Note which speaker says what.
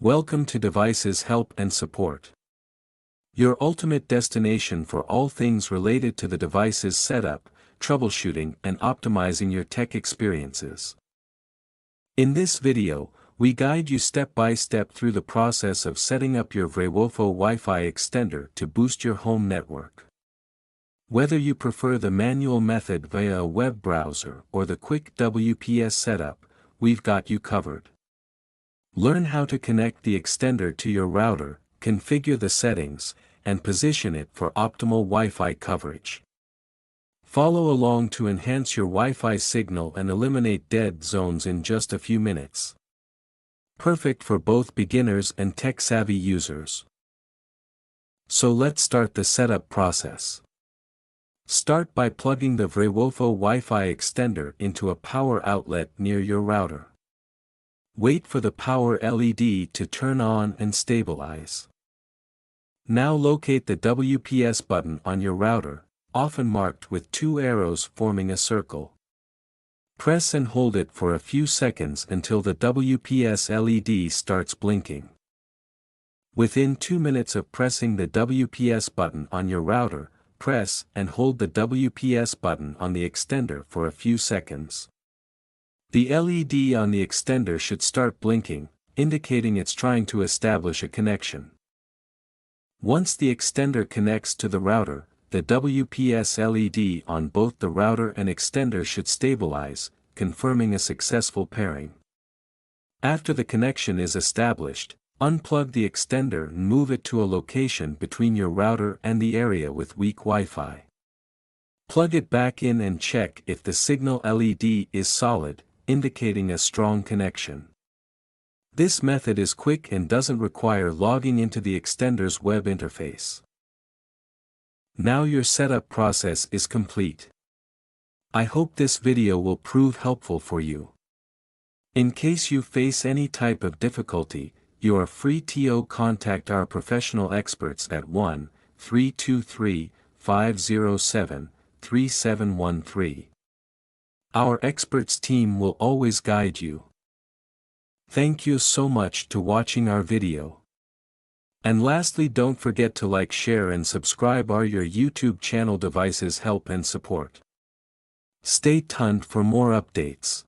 Speaker 1: Welcome to Devices Help and Support, your ultimate destination for all things related to the device's setup, troubleshooting and optimizing your tech experiences. In this video, we guide you step by step through the process of setting up your Vraiwofo Wi-Fi extender to boost your home network. Whether you prefer the manual method via a web browser or the quick WPS setup, we've got you covered. Learn how to connect the extender to your router, configure the settings, and position it for optimal Wi-Fi coverage. Follow along to enhance your Wi-Fi signal and eliminate dead zones in just a few minutes. Perfect for both beginners and tech-savvy users. So let's start the setup process. Start by plugging the Vraiwofo Wi-Fi extender into a power outlet near your router. Wait for the power LED to turn on and stabilize. Now locate the WPS button on your router, often marked with two arrows forming a circle. Press and hold it for a few seconds until the WPS LED starts blinking. Within 2 minutes of pressing the WPS button on your router, press and hold the WPS button on the extender for a few seconds. The LED on the extender should start blinking, indicating it's trying to establish a connection. Once the extender connects to the router, the WPS LED on both the router and extender should stabilize, confirming a successful pairing. After the connection is established, unplug the extender and move it to a location between your router and the area with weak Wi-Fi. Plug it back in and check if the signal LED is solid, indicating a strong connection. This method is quick and doesn't require logging into the extender's web interface. Now your setup process is complete. I hope this video will prove helpful for you. In case you face any type of difficulty, you are free to contact our professional experts at 1-323-507-3713. Our experts team will always guide you. Thank you so much to watching our video. And lastly, don't forget to like, share and subscribe our YouTube channel Devices Help and Support. Stay tuned for more updates.